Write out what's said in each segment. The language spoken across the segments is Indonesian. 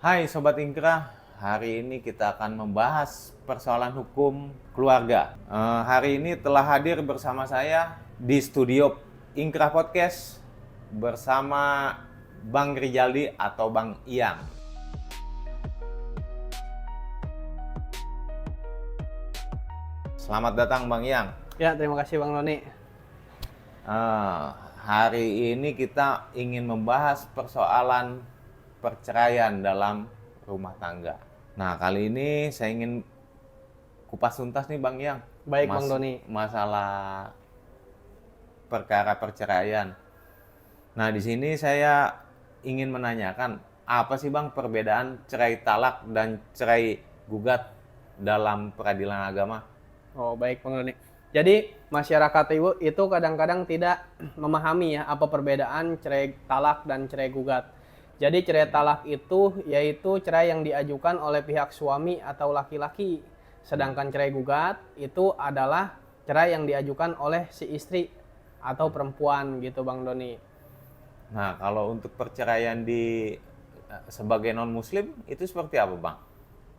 Hai Sobat Ingkrah, hari ini kita akan membahas persoalan hukum keluarga. Hari ini telah hadir bersama saya di studio Ingkrah Podcast bersama Bang Rijaldi atau Bang Iyang. Selamat datang Bang Iyang. Ya, terima kasih Bang Noni. Hari ini kita ingin membahas persoalan perceraian dalam rumah tangga. Nah, kali ini saya ingin kupas tuntas nih Bang Yang. Baik Bang Doni. Masalah perkara perceraian. Nah, di sini saya ingin menanyakan, apa sih Bang perbedaan cerai talak dan cerai gugat dalam peradilan agama? Oh, baik Bang Doni. Jadi, masyarakat itu kadang-kadang tidak memahami ya apa perbedaan cerai talak dan cerai gugat. Jadi cerai talak itu yaitu cerai yang diajukan oleh pihak suami atau laki-laki. Sedangkan cerai gugat itu adalah cerai yang diajukan oleh si istri atau perempuan gitu Bang Doni. Nah, kalau untuk perceraian sebagai non-muslim itu seperti apa Bang?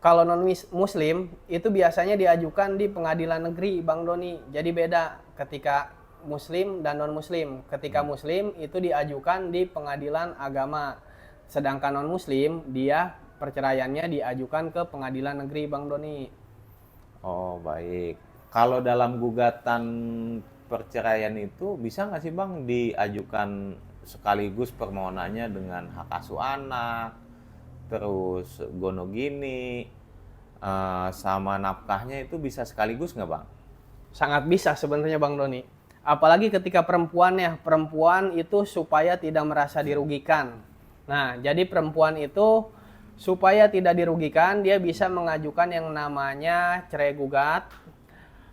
Kalau non-muslim itu biasanya diajukan di pengadilan negeri Bang Doni. Jadi beda ketika muslim dan non-muslim. Ketika muslim itu diajukan di pengadilan agama. Sedangkan non-muslim, dia perceraiannya diajukan ke pengadilan negeri Bang Doni. Oh, baik. Kalau dalam gugatan perceraian itu bisa nggak sih Bang diajukan sekaligus permohonannya dengan hak asuh anak, terus gonogini, sama nafkahnya itu bisa sekaligus nggak Bang? Sangat bisa sebenarnya Bang Doni. Apalagi ketika perempuan itu supaya tidak merasa dirugikan. Nah, jadi perempuan itu supaya tidak dirugikan, dia bisa mengajukan yang namanya cerai gugat,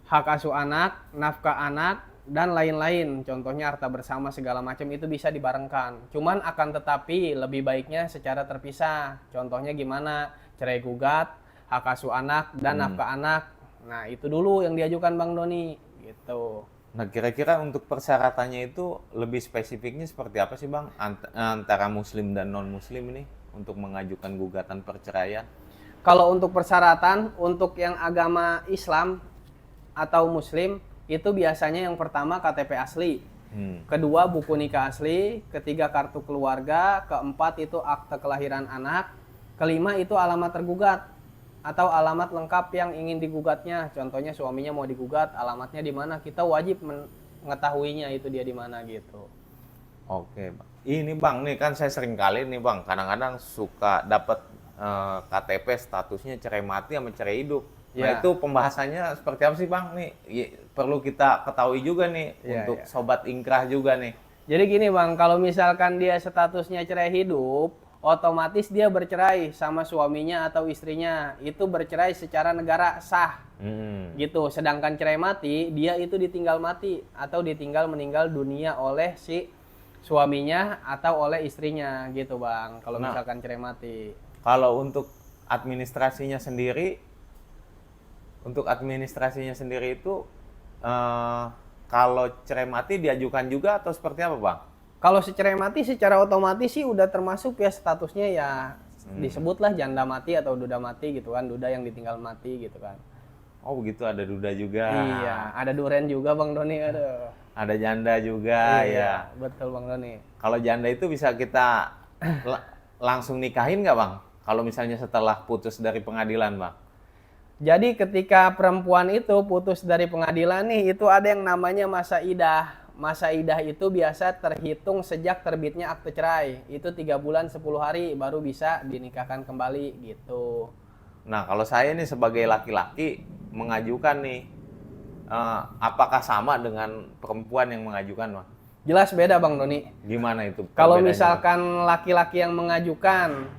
hak asuh anak, nafkah anak, dan lain-lain. Contohnya harta bersama segala macam itu bisa dibarengkan. Cuman akan tetapi lebih baiknya secara terpisah. Contohnya gimana? Cerai gugat, hak asuh anak, dan nafkah anak. Nah, itu dulu yang diajukan Bang Doni. Gitu. Nah, kira-kira untuk persyaratannya itu lebih spesifiknya seperti apa sih Bang antara muslim dan non-muslim ini untuk mengajukan gugatan perceraian? Kalau untuk persyaratan, untuk yang agama Islam atau muslim, itu biasanya yang pertama KTP asli, kedua buku nikah asli, ketiga kartu keluarga, keempat itu akte kelahiran anak, kelima itu alamat tergugat atau alamat lengkap yang ingin digugatnya. Contohnya suaminya mau digugat, alamatnya di mana, kita wajib mengetahuinya itu dia di mana gitu. Oke, Bang. Ini Bang, nih kan saya sering kali nih Bang, kadang-kadang suka dapat KTP statusnya cerai mati sama cerai hidup. Nah, itu pembahasannya seperti apa sih Bang? Nih perlu kita ketahui juga nih untuk Sobat Ingkrah juga nih. Jadi gini Bang, kalau misalkan dia statusnya cerai hidup, otomatis dia bercerai sama suaminya atau istrinya. Itu bercerai secara negara sah. Gitu. Sedangkan cerai mati, dia itu ditinggal mati atau ditinggal meninggal dunia oleh si suaminya atau oleh istrinya gitu Bang. Kalau misalkan cerai mati. Kalau untuk administrasinya sendiri itu kalau cerai mati diajukan juga atau seperti apa Bang? Kalau cerai mati secara otomatis sih udah termasuk ya statusnya ya disebutlah janda mati atau duda mati gitu kan, duda yang ditinggal mati gitu kan. Oh begitu, ada duda juga. Iya, ada duren juga Bang Doni, aduh. Ada janda juga ya. Betul Bang Doni. Kalau janda itu bisa kita langsung nikahin nggak Bang? Kalau misalnya setelah putus dari pengadilan Bang? Jadi ketika perempuan itu putus dari pengadilan nih, itu ada yang namanya masa idah. Masa idah itu biasa terhitung sejak terbitnya akte cerai. Itu 3 bulan 10 hari baru bisa dinikahkan kembali gitu. Nah, kalau saya nih sebagai laki-laki mengajukan nih, apakah sama dengan perempuan yang mengajukan Bang? Jelas beda Bang Doni. Gimana itu? Kalau misalkan laki-laki yang mengajukan,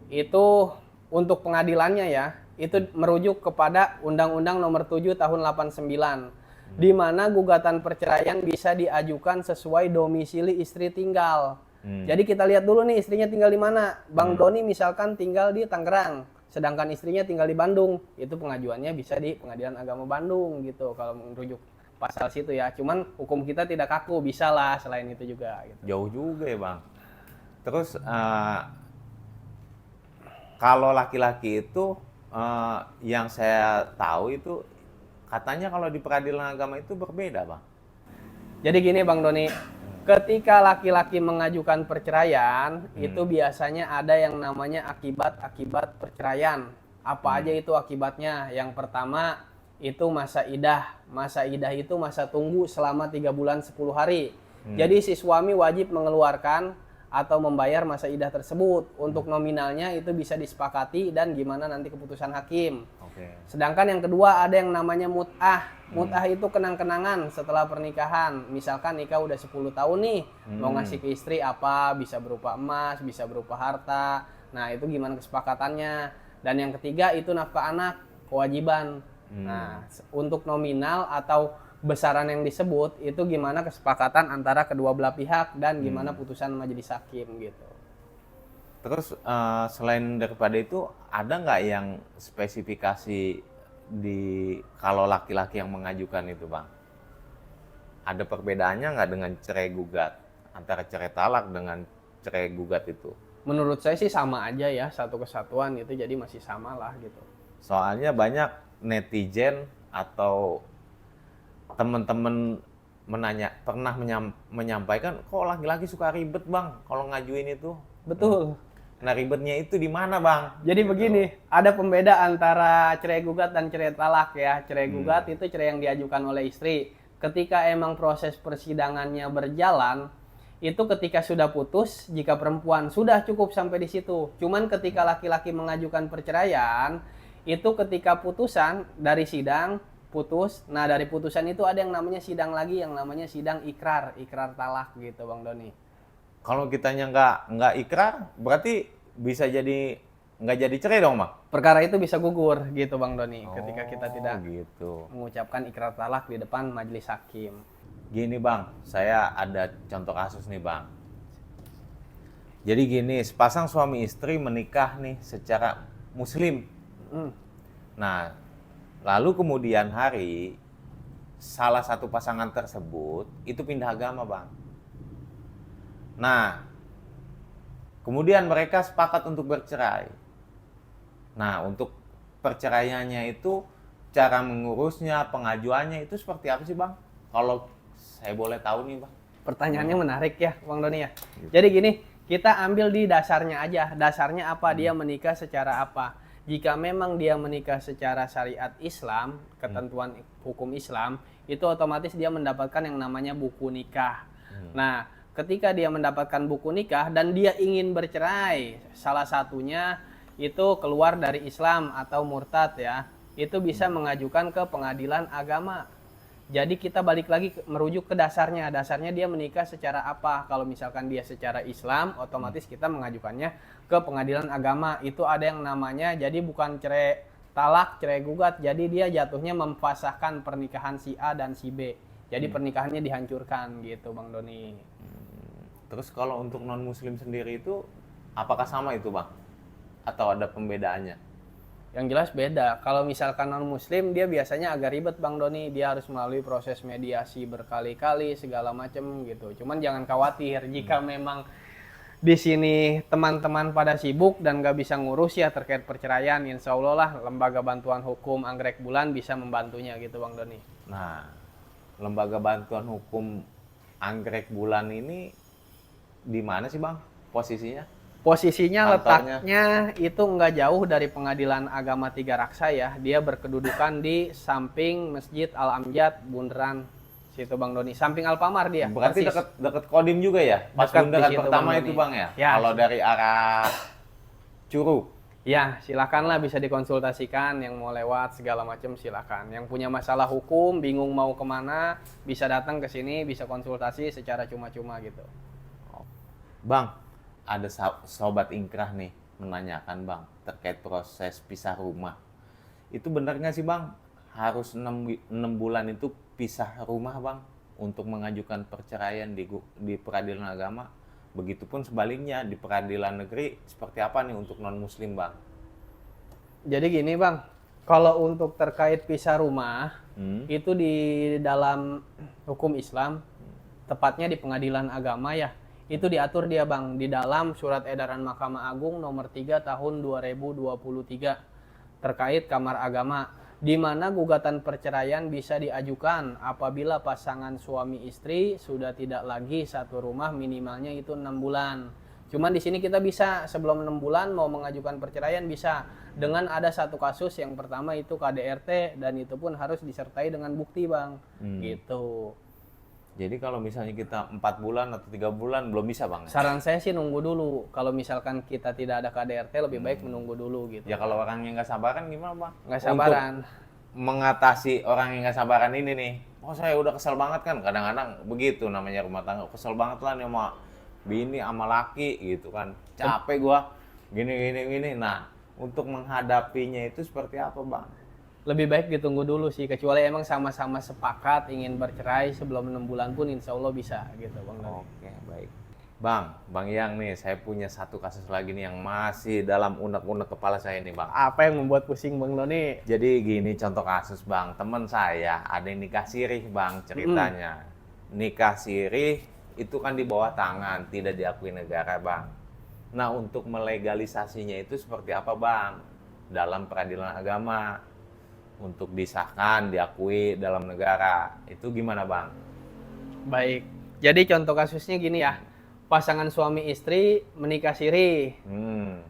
itu untuk pengadilannya ya, itu merujuk kepada Undang-Undang Nomor 7 Tahun 89. Di mana gugatan perceraian bisa diajukan sesuai domisili istri tinggal. Jadi kita lihat dulu nih istrinya tinggal di mana. Bang Doni misalkan tinggal di Tangerang, sedangkan istrinya tinggal di Bandung. Itu pengajuannya bisa di Pengadilan Agama Bandung gitu kalau merujuk pasal situ ya. Cuman hukum kita tidak kaku, bisa lah selain itu juga gitu. Jauh juga ya Bang. Terus Kalau laki-laki itu yang saya tahu itu katanya kalau di peradilan agama itu berbeda, Bang. Jadi gini Bang Doni, ketika laki-laki mengajukan perceraian, itu biasanya ada yang namanya akibat-akibat perceraian. Apa aja itu akibatnya? Yang pertama itu masa idah. Masa idah itu masa tunggu selama 3 bulan 10 hari. Jadi si suami wajib mengeluarkan atau membayar masa idah tersebut. Untuk nominalnya itu bisa disepakati dan gimana nanti keputusan hakim. Sedangkan yang kedua ada yang namanya mut'ah. Mut'ah itu kenang-kenangan setelah pernikahan. Misalkan nikah udah 10 tahun nih, mau ngasih ke istri apa, bisa berupa emas, bisa berupa harta. Nah, itu gimana kesepakatannya. Dan yang ketiga itu nafkah anak, kewajiban. Nah, untuk nominal atau besaran yang disebut itu gimana kesepakatan antara kedua belah pihak dan gimana putusan majelis hakim gitu. Terus selain daripada itu ada nggak yang spesifikasi di kalau laki-laki yang mengajukan itu, Bang? Ada perbedaannya nggak dengan cerai gugat antara cerai talak dengan cerai gugat itu? Menurut saya sih sama aja ya, satu kesatuan gitu, jadi masih sama lah gitu. Soalnya banyak netizen atau teman-teman pernah menyampaikan kok laki-laki suka ribet, Bang, kalau ngajuin itu. Betul. Nah, ribetnya itu di mana, Bang? Jadi begini, ada pembeda antara cerai gugat dan cerai talak ya. Cerai gugat itu cerai yang diajukan oleh istri. Ketika emang proses persidangannya berjalan, itu ketika sudah putus, jika perempuan sudah cukup sampai di situ. Cuman ketika laki-laki mengajukan perceraian, itu ketika putusan dari sidang putus. Nah, dari putusan itu ada yang namanya sidang lagi, yang namanya sidang ikrar talak gitu, Bang Doni. Kalau kitanya nggak ikrar, berarti bisa jadi nggak jadi cerai dong, Bang? Perkara itu bisa gugur gitu, Bang Doni, ketika kita tidak gitu. mengucapkan ikrar talak di depan majelis hakim. Gini, Bang, saya ada contoh kasus nih, Bang. Jadi gini, sepasang suami istri menikah nih secara muslim. Nah, lalu kemudian hari salah satu pasangan tersebut itu pindah agama, Bang. Nah, kemudian mereka sepakat untuk bercerai. Nah, untuk perceraiannya itu cara mengurusnya, pengajuannya itu seperti apa sih, Bang? Kalau saya boleh tahu nih, Bang. Pertanyaannya menarik ya, Bang Doni ya. Jadi gini, kita ambil di dasarnya aja. Dasarnya apa? Dia menikah secara apa? Jika memang dia menikah secara syariat Islam, ketentuan hukum Islam, itu otomatis dia mendapatkan yang namanya buku nikah. Nah, ketika dia mendapatkan buku nikah dan dia ingin bercerai, salah satunya itu keluar dari Islam atau murtad ya, itu bisa mengajukan ke pengadilan agama. Jadi kita balik lagi merujuk ke dasarnya. Dasarnya dia menikah secara apa? Kalau misalkan dia secara Islam, otomatis kita mengajukannya ke pengadilan agama. Itu ada yang namanya, jadi bukan cerai talak, cerai gugat. Jadi dia jatuhnya memfasahkan pernikahan si A dan si B. Jadi pernikahannya dihancurkan gitu, Bang Doni. Terus kalau untuk non-muslim sendiri itu apakah sama itu, Bang? Atau ada pembedaannya? Yang jelas beda. Kalau misalkan non-muslim, dia biasanya agak ribet, Bang Doni. Dia harus melalui proses mediasi berkali-kali, segala macam gitu. Cuman jangan khawatir, jika memang di sini teman-teman pada sibuk dan nggak bisa ngurus ya terkait perceraian, insya Allah lah Lembaga Bantuan Hukum Anggrek Bulan bisa membantunya gitu, Bang Doni. Nah, Lembaga Bantuan Hukum Anggrek Bulan ini di mana sih, Bang, posisinya? Posisinya Kantornya? letaknya itu nggak jauh dari Pengadilan Agama Tiga Raksa ya. Dia berkedudukan di samping Masjid Al-Amjad, Bundaran situ, Bang Doni. Samping Alfamart dia. Berarti persis. dekat Kodim juga ya? Pas Dekat bundaran di situ, pertama Bang itu, Doni. Bang ya? Ya. Kalau dari arah Curug. Ya, silakanlah bisa dikonsultasikan, yang mau lewat segala macam silakan. Yang punya masalah hukum, bingung mau kemana, bisa datang ke sini, bisa konsultasi secara cuma-cuma gitu. Bang, ada sobat ingkrah nih menanyakan, Bang, terkait proses pisah rumah. Itu benar nggak sih, Bang? Harus 6 bulan itu pisah rumah, Bang, untuk mengajukan perceraian di peradilan agama? Begitupun sebaliknya di peradilan negeri, seperti apa nih untuk non-muslim, Bang? Jadi gini, Bang, kalau untuk terkait pisah rumah, itu di dalam hukum Islam, tepatnya di pengadilan agama ya, Itu diatur dia Bang di dalam Surat Edaran Mahkamah Agung nomor 3 tahun 2023 terkait kamar agama, di mana gugatan perceraian bisa diajukan apabila pasangan suami istri sudah tidak lagi satu rumah, minimalnya itu 6 bulan. Cuman di sini kita bisa sebelum 6 bulan mau mengajukan perceraian bisa dengan ada satu kasus, yang pertama itu KDRT, dan itu pun harus disertai dengan bukti Bang. Gitu. Jadi kalau misalnya kita 4 bulan atau 3 bulan belum bisa Bang? Saran saya sih nunggu dulu. Kalau misalkan kita tidak ada KDRT lebih baik menunggu dulu gitu. Ya kalau orang yang nggak sabaran gimana Bang? Nggak sabaran. Untuk mengatasi orang yang nggak sabaran ini nih, oh saya udah kesel banget kan, kadang-kadang begitu namanya rumah tangga, kesel banget lah nih sama bini sama laki gitu kan, capek gua gini. Nah, untuk menghadapinya itu seperti apa Bang? Lebih baik ditunggu dulu sih, kecuali emang sama-sama sepakat ingin bercerai sebelum 6 bulan pun insya Allah bisa gitu Bang Doni. Oke, baik. Bang Yang nih, saya punya satu kasus lagi nih yang masih dalam unek-unek kepala saya nih Bang. Apa yang membuat pusing Bang Doni? Jadi gini contoh kasus Bang, teman saya ada yang nikah sirih Bang ceritanya. Nikah sirih itu kan di bawah tangan, tidak diakui negara Bang. Nah untuk melegalisasinya itu seperti apa Bang? Dalam peradilan agama, untuk disahkan, diakui dalam negara, itu gimana Bang? Baik, jadi contoh kasusnya gini ya, pasangan suami istri menikah siri,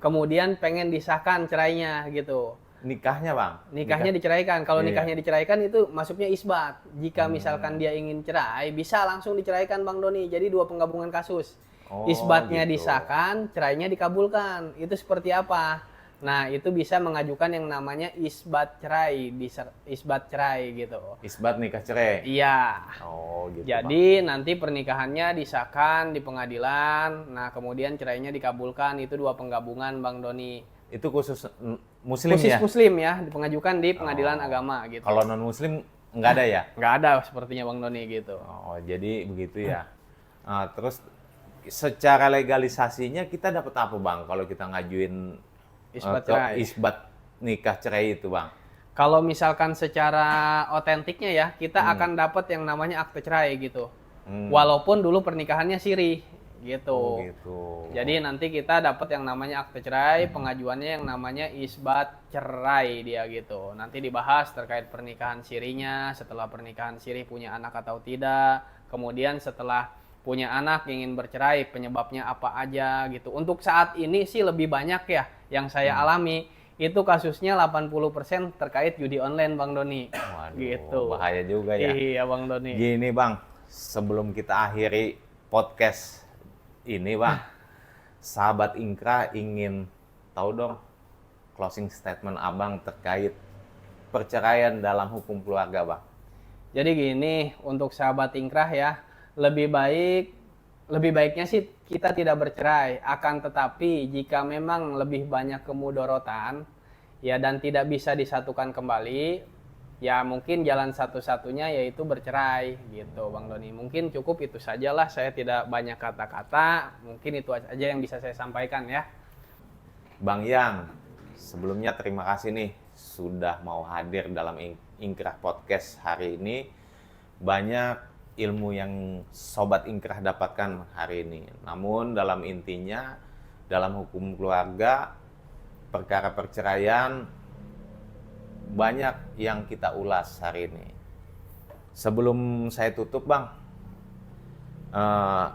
kemudian pengen disahkan cerainya gitu. Nikahnya Bang? Nikahnya diceraikan. Kalau Iya. nikahnya diceraikan itu masuknya isbat. Jika misalkan dia ingin cerai, bisa langsung diceraikan Bang Doni. Jadi dua penggabungan kasus. Oh, Isbatnya gitu. disahkan, cerainya dikabulkan. Itu seperti apa? Nah, itu bisa mengajukan yang namanya isbat cerai, isbat cerai gitu. Isbat nikah cerai? Iya. Oh gitu Bang. Jadi nanti pernikahannya disahkan di pengadilan, nah kemudian cerainya dikabulkan. Itu dua penggabungan Bang Doni. Itu khusus muslim Khusus ya? muslim ya, pengajukan di pengadilan agama gitu. Kalau non muslim nggak ada ya? Nggak ada sepertinya Bang Doni gitu. Oh jadi begitu ya. Nah, terus secara legalisasinya kita dapat apa Bang kalau kita ngajuin Isbat ke cerai. isbat nikah cerai itu Bang? Kalau misalkan secara otentiknya ya, kita akan dapat yang namanya akte cerai gitu. Walaupun dulu pernikahannya siri gitu. Oh gitu. Jadi nanti kita dapat yang namanya akte cerai, pengajuannya yang namanya isbat cerai dia gitu. Nanti dibahas terkait pernikahan sirinya, setelah pernikahan siri punya anak atau tidak, kemudian setelah punya anak ingin bercerai, penyebabnya apa aja gitu. Untuk saat ini sih lebih banyak ya yang saya alami, itu kasusnya 80% terkait judi online Bang Doni. Waduh, Gitu. bahaya juga ya. Iya Bang Doni. Gini Bang, sebelum kita akhiri podcast ini Bang, sahabat Ingkra ingin tahu dong closing statement Abang terkait perceraian dalam hukum keluarga Bang. Jadi gini, untuk sahabat ingkrah ya, lebih baiknya sih kita tidak bercerai. Akan tetapi jika memang lebih banyak kemudorotan ya dan tidak bisa disatukan kembali, ya mungkin jalan satu-satunya yaitu bercerai gitu Bang Doni. Mungkin cukup itu sajalah, saya tidak banyak kata-kata, mungkin itu aja yang bisa saya sampaikan ya. Bang Yang, sebelumnya terima kasih nih sudah mau hadir dalam Ingkrah Podcast hari ini. Banyak ilmu yang Sobat Ingkrah dapatkan hari ini. Namun dalam intinya, dalam hukum keluarga, perkara perceraian, banyak yang kita ulas hari ini. Sebelum saya tutup Bang,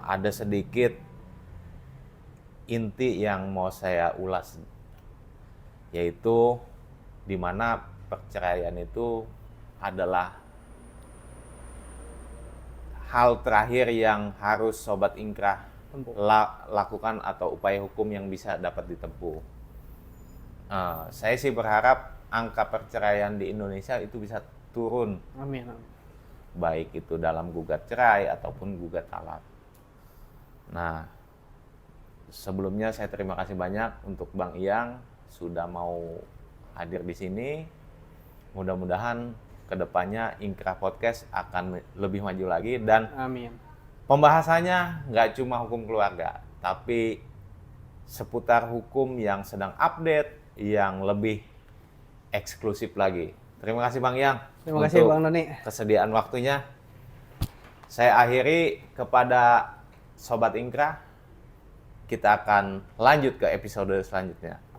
ada sedikit inti yang mau saya ulas, yaitu di mana perceraian itu adalah hal terakhir yang harus Sobat Ingkrah lakukan atau upaya hukum yang bisa dapat ditempuh. Saya sih berharap angka perceraian di Indonesia itu bisa turun, Amin. baik itu dalam gugat cerai ataupun gugat talak. Nah, sebelumnya saya terima kasih banyak untuk Bang Yang sudah mau hadir di sini. Mudah-mudahan kedepannya Ingkrah Podcast akan lebih maju lagi dan Amin. pembahasannya nggak cuma hukum keluarga, tapi seputar hukum yang sedang update, yang lebih eksklusif lagi. Terima kasih Bang Yang. Terima kasih untuk Bang Doni. kesediaan waktunya. Saya akhiri kepada Sobat Ingkrah, kita akan lanjut ke episode selanjutnya.